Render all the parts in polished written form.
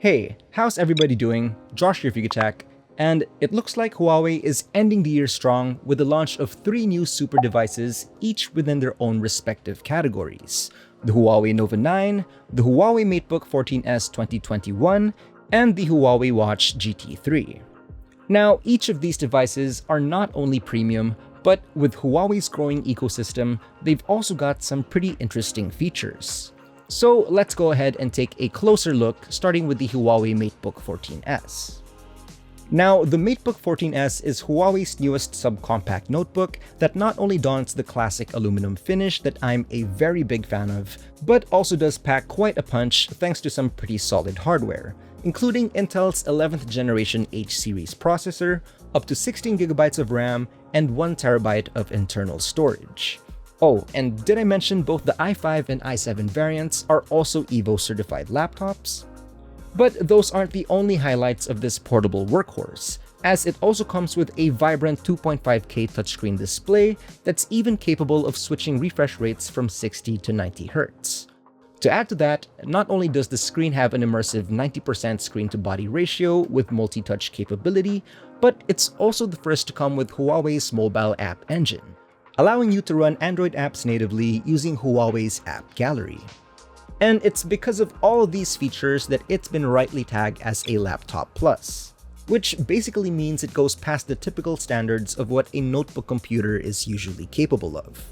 Hey, how's everybody doing? Josh here, Tech, and it looks like Huawei is ending the year strong with the launch of 3 new super devices, each within their own respective categories. The Huawei Nova 9, the Huawei MateBook 14S 2021, and the Huawei Watch GT3. Now, each of these devices are not only premium, but with Huawei's growing ecosystem, they've also got some pretty interesting features. So let's go ahead and take a closer look, starting with the Huawei MateBook 14S. Now, the MateBook 14S is Huawei's newest subcompact notebook that not only dons the classic aluminum finish that I'm a very big fan of, but also does pack quite a punch thanks to some pretty solid hardware, including Intel's 11th generation H-series processor, up to 16GB of RAM, and 1TB of internal storage. Oh, and did I mention both the i5 and i7 variants are also Evo certified laptops? But those aren't the only highlights of this portable workhorse, as it also comes with a vibrant 2.5K touchscreen display that's even capable of switching refresh rates from 60 to 90 Hz. To add to that, not only does the screen have an immersive 90% screen-to-body ratio with multi-touch capability, but it's also the first to come with Huawei's mobile app engine, allowing you to run Android apps natively using Huawei's App Gallery. And it's because of all of these features that it's been rightly tagged as a Laptop Plus, which basically means it goes past the typical standards of what a notebook computer is usually capable of.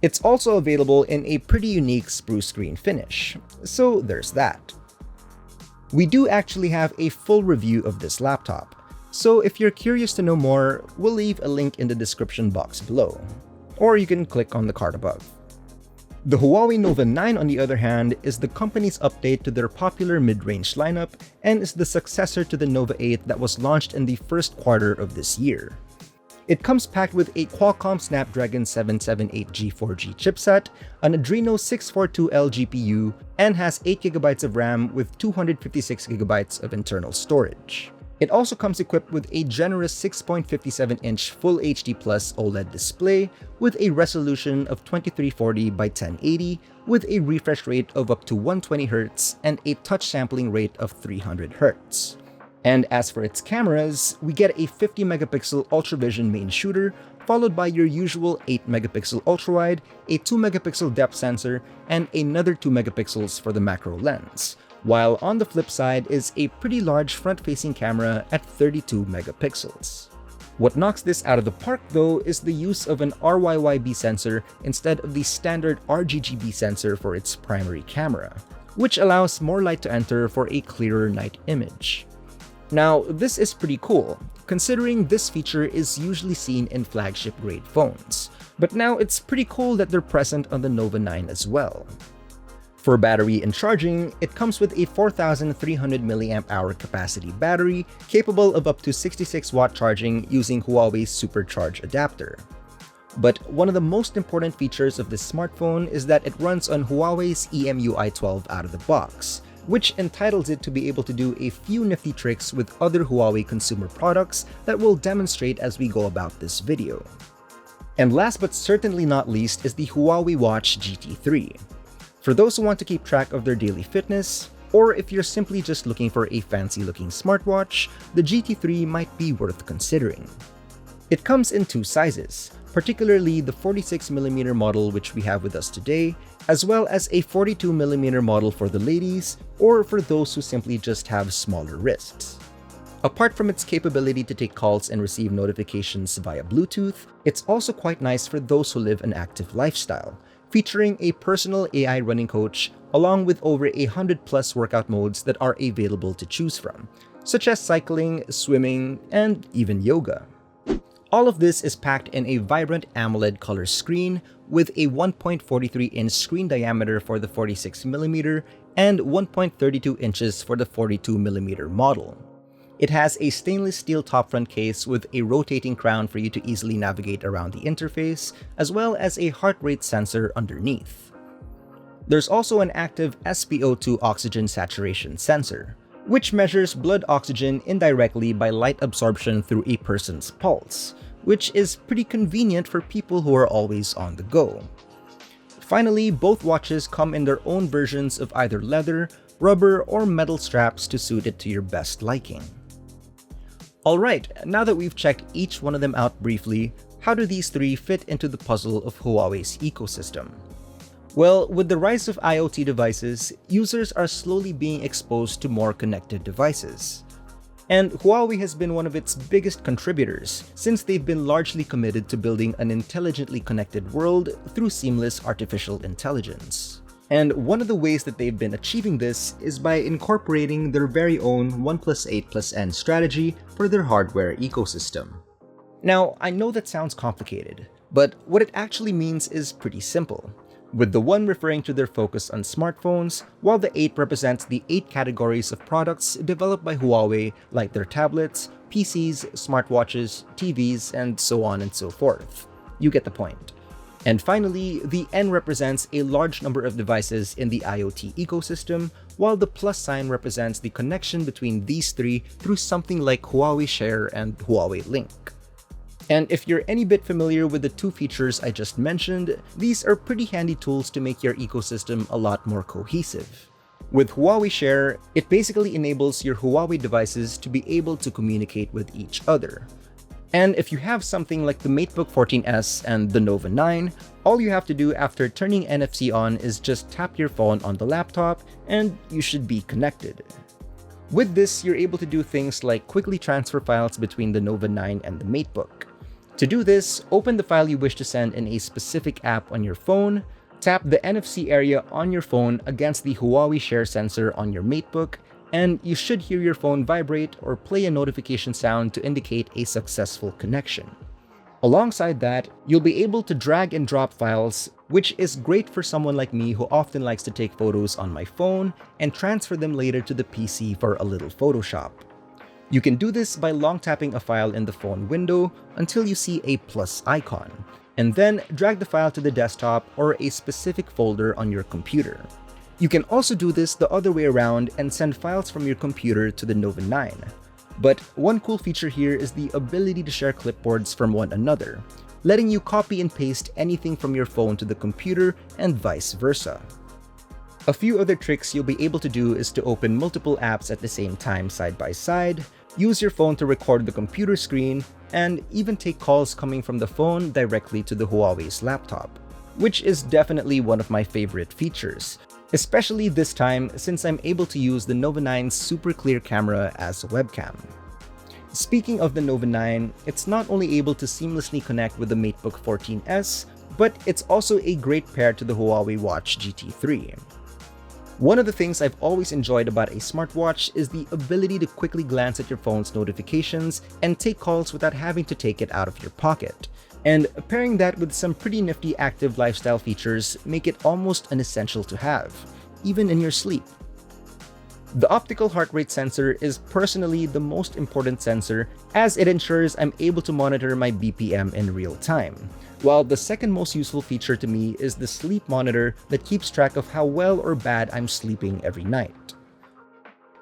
It's also available in a pretty unique spruce green finish, so there's that. We do actually have a full review of this laptop, so if you're curious to know more, we'll leave a link in the description box below, or you can click on the card above. The Huawei Nova 9, on the other hand, is the company's update to their popular mid-range lineup and is the successor to the Nova 8 that was launched in the first quarter of this year. It comes packed with a Qualcomm Snapdragon 778 G4G chipset, an Adreno 642L GPU, and has 8GB of RAM with 256GB of internal storage. It also comes equipped with a generous 6.57-inch Full HD Plus OLED display with a resolution of 2340 by 1080 with a refresh rate of up to 120Hz and a touch sampling rate of 300Hz. And as for its cameras, we get a 50MP UltraVision main shooter, followed by your usual 8MP ultrawide, a 2MP depth sensor, and another 2MP for the macro lens, while on the flip side is a pretty large front-facing camera at 32MP. What knocks this out of the park though is the use of an RYYB sensor instead of the standard RGGB sensor for its primary camera, which allows more light to enter for a clearer night image. Now, this is pretty cool, considering this feature is usually seen in flagship-grade phones, but now it's pretty cool that they're present on the Nova 9 as well. For battery and charging, it comes with a 4,300 mAh capacity battery capable of up to 66W charging using Huawei's Supercharge adapter. But one of the most important features of this smartphone is that it runs on Huawei's EMUI 12 out of the box, which entitles it to be able to do a few nifty tricks with other Huawei consumer products that we'll demonstrate as we go about this video. And last but certainly not least is the Huawei Watch GT3. For those who want to keep track of their daily fitness, or if you're simply just looking for a fancy-looking smartwatch, the GT3 might be worth considering. It comes in 2 sizes, particularly the 46mm model which we have with us today, as well as a 42mm model for the ladies, or for those who simply just have smaller wrists. Apart from its capability to take calls and receive notifications via Bluetooth, it's also quite nice for those who live an active lifestyle, featuring a personal AI running coach along with over 100+ workout modes that are available to choose from, such as cycling, swimming, and even yoga. All of this is packed in a vibrant AMOLED color screen with a 1.43-inch screen diameter for the 46mm and 1.32 inches for the 42mm model. It has a stainless steel top front case with a rotating crown for you to easily navigate around the interface, as well as a heart rate sensor underneath. There's also an active SpO2 oxygen saturation sensor, which measures blood oxygen indirectly by light absorption through a person's pulse, which is pretty convenient for people who are always on the go. Finally, both watches come in their own versions of either leather, rubber or metal straps to suit it to your best liking. Alright, now that we've checked each one of them out briefly, how do these three fit into the puzzle of Huawei's ecosystem? Well, with the rise of IoT devices, users are slowly being exposed to more connected devices. And Huawei has been one of its biggest contributors, since they've been largely committed to building an intelligently connected world through seamless artificial intelligence. And one of the ways that they've been achieving this is by incorporating their very own 1+8+N strategy for their hardware ecosystem. Now, I know that sounds complicated, but what it actually means is pretty simple, with the 1 referring to their focus on smartphones, while the 8 represents the 8 categories of products developed by Huawei, like their tablets, PCs, smartwatches, TVs, and so on and so forth. You get the point. And finally, the N represents a large number of devices in the IoT ecosystem, while the plus sign represents the connection between these three through something like Huawei Share and Huawei Link. And if you're any bit familiar with the 2 features I just mentioned, these are pretty handy tools to make your ecosystem a lot more cohesive. With Huawei Share, it basically enables your Huawei devices to be able to communicate with each other. And if you have something like the MateBook 14S and the Nova 9, all you have to do after turning NFC on is just tap your phone on the laptop and you should be connected. With this, you're able to do things like quickly transfer files between the Nova 9 and the MateBook. To do this, open the file you wish to send in a specific app on your phone, tap the NFC area on your phone against the Huawei Share sensor on your MateBook, and you should hear your phone vibrate or play a notification sound to indicate a successful connection. Alongside that, you'll be able to drag and drop files, which is great for someone like me who often likes to take photos on my phone and transfer them later to the PC for a little Photoshop. You can do this by long tapping a file in the phone window until you see a plus icon, and then drag the file to the desktop or a specific folder on your computer. You can also do this the other way around and send files from your computer to the Nova 9. But one cool feature here is the ability to share clipboards from one another, letting you copy and paste anything from your phone to the computer and vice versa. A few other tricks you'll be able to do is to open multiple apps at the same time side by side, use your phone to record the computer screen, and even take calls coming from the phone directly to the Huawei's laptop, which is definitely one of my favorite features, especially this time since I'm able to use the Nova 9's super clear camera as a webcam. Speaking of the Nova 9, it's not only able to seamlessly connect with the MateBook 14S, but it's also a great pair to the Huawei Watch GT3. One of the things I've always enjoyed about a smartwatch is the ability to quickly glance at your phone's notifications and take calls without having to take it out of your pocket. And pairing that with some pretty nifty active lifestyle features make it almost an essential to have, even in your sleep. The optical heart rate sensor is personally the most important sensor as it ensures I'm able to monitor my BPM in real time, while the second most useful feature to me is the sleep monitor that keeps track of how well or bad I'm sleeping every night.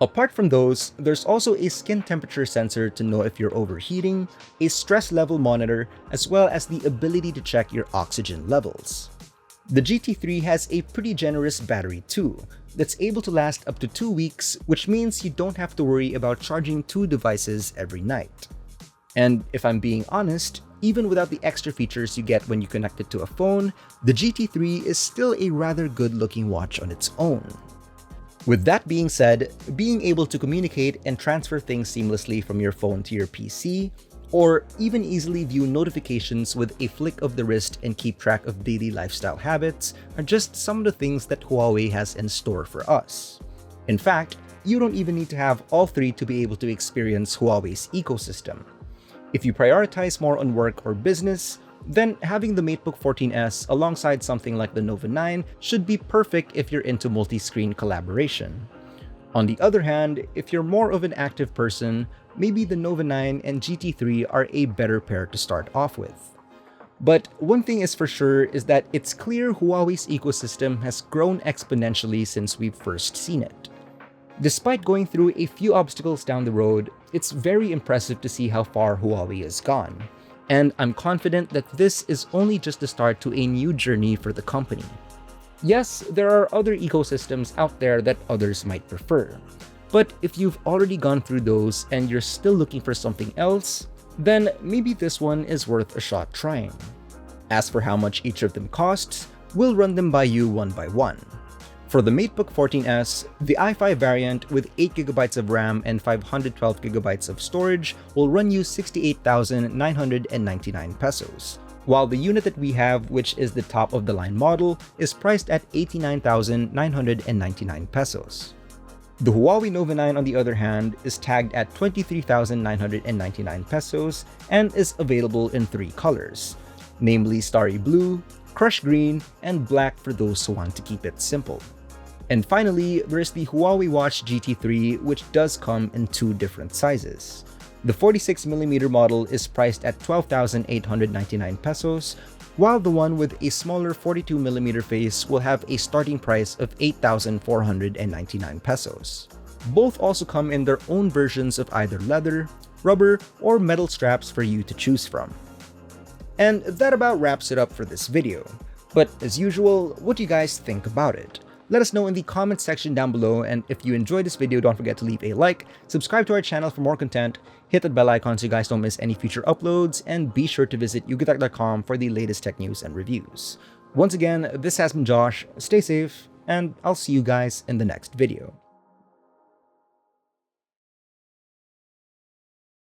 Apart from those, there's also a skin temperature sensor to know if you're overheating, a stress level monitor, as well as the ability to check your oxygen levels. The GT3 has a pretty generous battery too, that's able to last up to 2 weeks, which means you don't have to worry about charging 2 devices every night. And if I'm being honest, even without the extra features you get when you connect it to a phone, the GT3 is still a rather good-looking watch on its own. With that being said, being able to communicate and transfer things seamlessly from your phone to your PC, or even easily view notifications with a flick of the wrist and keep track of daily lifestyle habits are just some of the things that Huawei has in store for us. In fact, you don't even need to have all 3 to be able to experience Huawei's ecosystem. If you prioritize more on work or business, then having the MateBook 14S alongside something like the Nova 9 should be perfect if you're into multi-screen collaboration. On the other hand, if you're more of an active person, maybe the Nova 9 and GT3 are a better pair to start off with. But one thing is for sure is that it's clear Huawei's ecosystem has grown exponentially since we've first seen it. Despite going through a few obstacles down the road, it's very impressive to see how far Huawei has gone. And I'm confident that this is only just the start to a new journey for the company. Yes, there are other ecosystems out there that others might prefer. But if you've already gone through those and you're still looking for something else, then maybe this one is worth a shot trying. As for how much each of them costs, we'll run them by you one by one. For the MateBook 14S, the i5 variant with 8GB of RAM and 512GB of storage will run you 68,999 pesos, while the unit that we have, which is the top of the line model, is priced at 89,999 pesos. The Huawei Nova 9, on the other hand, is tagged at 23,999 pesos and is available in 3 colors, namely Starry Blue, Crush Green, and Black for those who want to keep it simple. And finally, there's the Huawei Watch GT3, which does come in 2 different sizes. The 46mm model is priced at 12,899 pesos, while the one with a smaller 42mm face will have a starting price of 8,499 pesos. Both also come in their own versions of either leather, rubber, or metal straps for you to choose from. And that about wraps it up for this video. But as usual, what do you guys think about it? Let us know in the comments section down below, and if you enjoyed this video, don't forget to leave a like, subscribe to our channel for more content, hit that bell icon so you guys don't miss any future uploads, and be sure to visit yugatech.com for the latest tech news and reviews. Once again, this has been Josh, stay safe, and I'll see you guys in the next video.